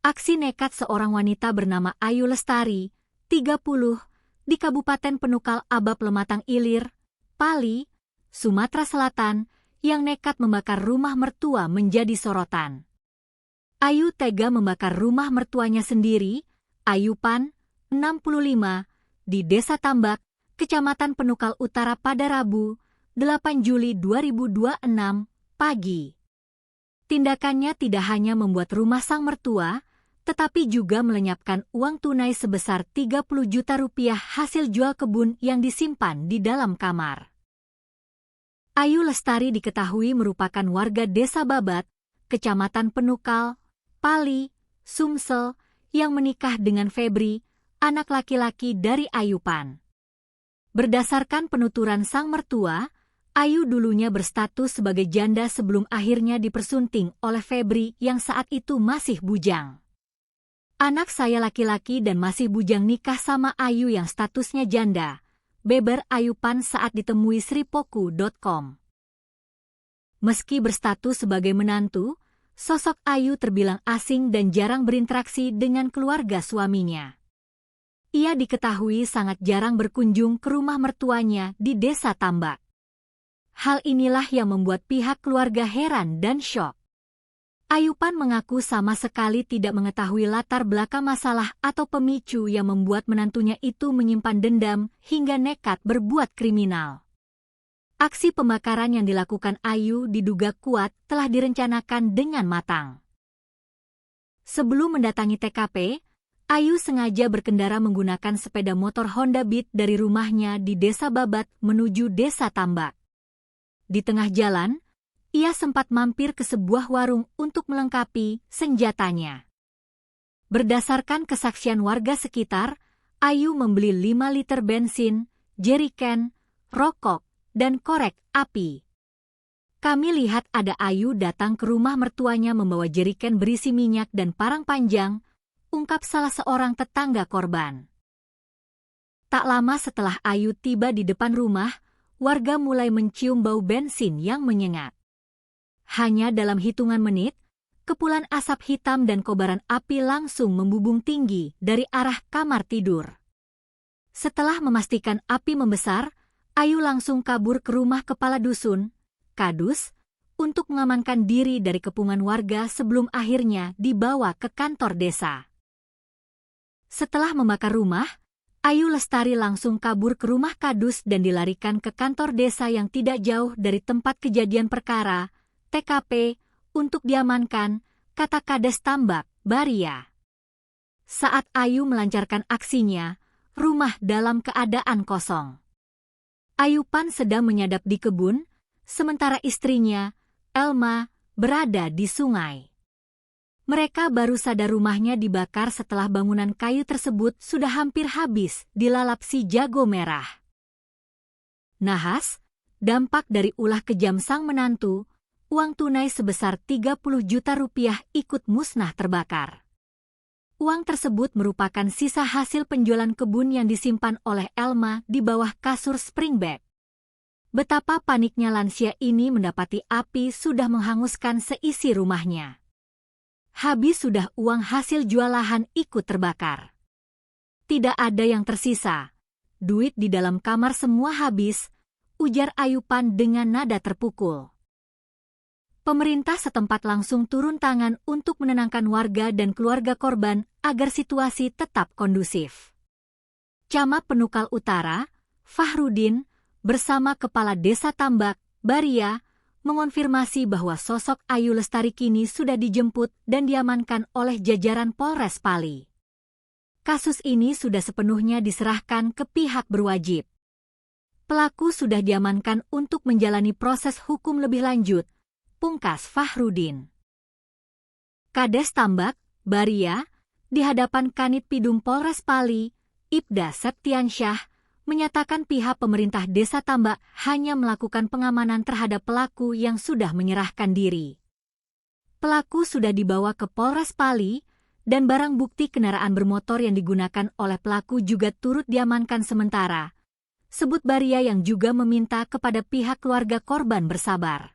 Aksi nekat seorang wanita bernama Ayu Lestari, 30, di Kabupaten Penukal Abab Lematang Ilir, Pali, Sumatera Selatan, yang nekat membakar rumah mertua menjadi sorotan. Ayu tega membakar rumah mertuanya sendiri, Ayupan, 65, di Desa Tambak, Kecamatan Penukal Utara pada Rabu, 8 Juli 2026, pagi. Tindakannya tidak hanya membuat rumah sang mertua, tetapi juga melenyapkan uang tunai sebesar 30 juta rupiah hasil jual kebun yang disimpan di dalam kamar. Ayu Lestari diketahui merupakan warga Desa Babat, Kecamatan Penukal, Pali, Sumsel, yang menikah dengan Febri, anak laki-laki dari Ayupan. Berdasarkan penuturan sang mertua, Ayu dulunya berstatus sebagai janda sebelum akhirnya dipersunting oleh Febri yang saat itu masih bujang. Anak saya laki-laki dan masih bujang nikah sama Ayu yang statusnya janda, beber Ayupan saat ditemui sripoku.com. Meski berstatus sebagai menantu, sosok Ayu terbilang asing dan jarang berinteraksi dengan keluarga suaminya. Ia diketahui sangat jarang berkunjung ke rumah mertuanya di Desa Tambak. Hal inilah yang membuat pihak keluarga heran dan syok. Ayupan mengaku sama sekali tidak mengetahui latar belakang masalah atau pemicu yang membuat menantunya itu menyimpan dendam hingga nekat berbuat kriminal. Aksi pembakaran yang dilakukan Ayu diduga kuat telah direncanakan dengan matang. Sebelum mendatangi TKP, Ayu sengaja berkendara menggunakan sepeda motor Honda Beat dari rumahnya di Desa Babat menuju Desa Tambak. Di tengah jalan, ia sempat mampir ke sebuah warung untuk melengkapi senjatanya. Berdasarkan kesaksian warga sekitar, Ayu membeli 5 liter bensin, jeriken, rokok, dan korek api. Kami lihat ada Ayu datang ke rumah mertuanya membawa jeriken berisi minyak dan parang panjang, ungkap salah seorang tetangga korban. Tak lama setelah Ayu tiba di depan rumah, warga mulai mencium bau bensin yang menyengat. Hanya dalam hitungan menit, kepulan asap hitam dan kobaran api langsung membubung tinggi dari arah kamar tidur. Setelah memastikan api membesar, Ayu langsung kabur ke rumah kepala dusun, Kadus, untuk mengamankan diri dari kepungan warga sebelum akhirnya dibawa ke kantor desa. Setelah membakar rumah, Ayu Lestari langsung kabur ke rumah Kadus dan dilarikan ke kantor desa yang tidak jauh dari tempat kejadian perkara, TKP, untuk diamankan, kata Kades Tambak, Baria. Saat Ayu melancarkan aksinya, rumah dalam keadaan kosong. Ayupan sedang menyadap di kebun, sementara istrinya, Elma, berada di sungai. Mereka baru sadar rumahnya dibakar setelah bangunan kayu tersebut sudah hampir habis dilalap si jago merah. Nahas, dampak dari ulah kejam sang menantu, uang tunai sebesar 30 juta rupiah ikut musnah terbakar. Uang tersebut merupakan sisa hasil penjualan kebun yang disimpan oleh Elma di bawah kasur springbed. Betapa paniknya lansia ini mendapati api sudah menghanguskan seisi rumahnya. Habis sudah uang hasil jual lahan ikut terbakar. Tidak ada yang tersisa. Duit di dalam kamar semua habis, ujar Ayupan dengan nada terpukul. Pemerintah setempat langsung turun tangan untuk menenangkan warga dan keluarga korban agar situasi tetap kondusif. Camat Penukal Utara, Fahrudin, bersama Kepala Desa Tambak, Baria, mengonfirmasi bahwa sosok Ayu Lestari kini sudah dijemput dan diamankan oleh jajaran Polres Pali. Kasus ini sudah sepenuhnya diserahkan ke pihak berwajib. Pelaku sudah diamankan untuk menjalani proses hukum lebih lanjut, pungkas Fahrudin. Kades Tambak, Baria, di hadapan Kanit Pidum Polres Pali, Ibda Septiansyah, menyatakan pihak pemerintah Desa Tambak hanya melakukan pengamanan terhadap pelaku yang sudah menyerahkan diri. Pelaku sudah dibawa ke Polres Pali, dan barang bukti kendaraan bermotor yang digunakan oleh pelaku juga turut diamankan sementara. Sebut Baria yang juga meminta kepada pihak keluarga korban bersabar.